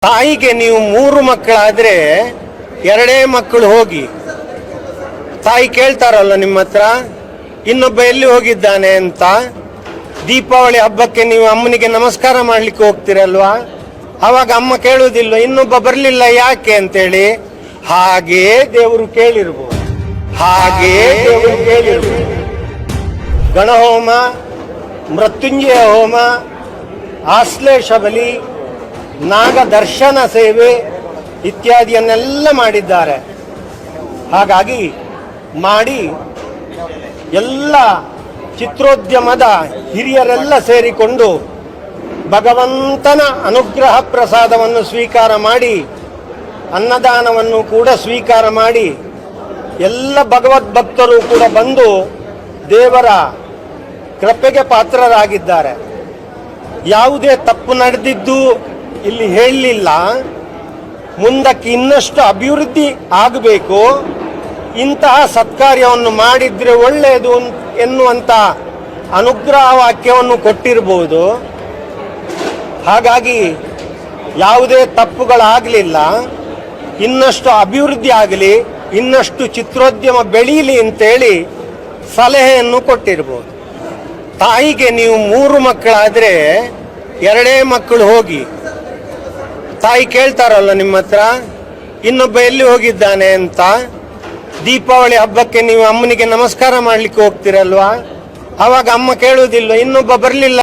ತಾಯಿಗೆ ನೀವು 3 ಮಕ್ಕಳಾದ್ರೆ 2 ಮಕ್ಕಳು ಹೋಗಿ ತಾಯಿ ಕೇಳ್ತಾರಲ್ಲ ನಿಮ್ಮ ಹತ್ರ ಇನ್ನೊಬ್ಬ ಎಲ್ಲಿ ಹೋಗಿದ್ದಾನೆ ಅಂತ. ದೀಪಾವಳಿ ಹಬ್ಬಕ್ಕೆ ನೀವು ಅಮ್ಮನಿಗೆ ನಮಸ್ಕಾರ ಮಾಡ್ಲಿಕ್ಕೆ ಹೋಗ್ತಿರಲ್ವಾ, ಅವಾಗ ಅಮ್ಮ ಕೇಳುವುದಿಲ್ಲ ಇನ್ನೊಬ್ಬ ಬರಲಿಲ್ಲ ಯಾಕೆ ಅಂತೇಳಿ. ಹಾಗೇ ದೇವರು ಕೇಳಿರ್ಬೋದು, ಗಣಹೋಮ, ಮೃತ್ಯುಂಜಯ ಹೋಮ, ಆಶ್ಲೇಷ ಬಲಿ, ನಾಗ ದರ್ಶನ ಸೇವೆ ಇತ್ಯಾದಿಯನ್ನೆಲ್ಲ ಮಾಡಿದ್ದಾರೆ. ಹಾಗಾಗಿ ಮಾಡಿ ಎಲ್ಲ ಚಿತ್ರೋದ್ಯಮದ ಹಿರಿಯರೆಲ್ಲ ಸೇರಿಕೊಂಡು ಭಗವಂತನ ಅನುಗ್ರಹ ಪ್ರಸಾದವನ್ನು ಸ್ವೀಕಾರ ಮಾಡಿ, ಅನ್ನದಾನವನ್ನು ಕೂಡ ಸ್ವೀಕಾರ ಮಾಡಿ, ಎಲ್ಲ ಭಗವದ್ಭಕ್ತರು ಕೂಡ ಬಂದು ದೇವರ ಕೃಪೆಗೆ ಪಾತ್ರರಾಗಿದ್ದಾರೆ. ಯಾವುದೇ ತಪ್ಪು ನಡೆದಿದ್ದು ಇಲ್ಲಿ ಹೇಳಲಿಲ್ಲ. ಮುಂದಕ್ಕೆ ಇನ್ನಷ್ಟು ಅಭಿವೃದ್ಧಿ ಆಗಬೇಕು, ಇಂತಹ ಸತ್ಕಾರ್ಯವನ್ನು ಮಾಡಿದ್ರೆ ಒಳ್ಳೆಯದು ಎನ್ನುವಂಥ ಅನುಗ್ರಹ ವಾಕ್ಯವನ್ನು ಕೊಟ್ಟಿರಬಹುದು. ಹಾಗಾಗಿ ಯಾವುದೇ ತಪ್ಪುಗಳಾಗಲಿಲ್ಲ, ಇನ್ನಷ್ಟು ಅಭಿವೃದ್ಧಿ ಆಗಲಿ, ಇನ್ನಷ್ಟು ಚಿತ್ರೋದ್ಯಮ ಬೆಳೀಲಿ ಅಂತೇಳಿ ಸಲಹೆಯನ್ನು ಕೊಟ್ಟಿರ್ಬೋದು. ತಾಯಿಗೆ ನೀವು 3 ಮಕ್ಕಳಾದ್ರೆ 2 ಮಕ್ಕಳು ಹೋಗಿ ತಾಯಿ ಕೇಳ್ತಾರಲ್ಲ ನಿಮ್ಮ ಹತ್ರ ಇನ್ನೊಬ್ಬ ಎಲ್ಲಿ ಹೋಗಿದ್ದಾನೆ ಅಂತ. ದೀಪಾವಳಿ ಹಬ್ಬಕ್ಕೆ ನೀವು ಅಮ್ಮನಿಗೆ ನಮಸ್ಕಾರ ಮಾಡ್ಲಿಕ್ಕೆ ಹೋಗ್ತಿರಲ್ವಾ, ಅವಾಗ ಅಮ್ಮ ಕೇಳುವುದಿಲ್ಲ ಇನ್ನೊಬ್ಬ ಬರಲಿಲ್ಲ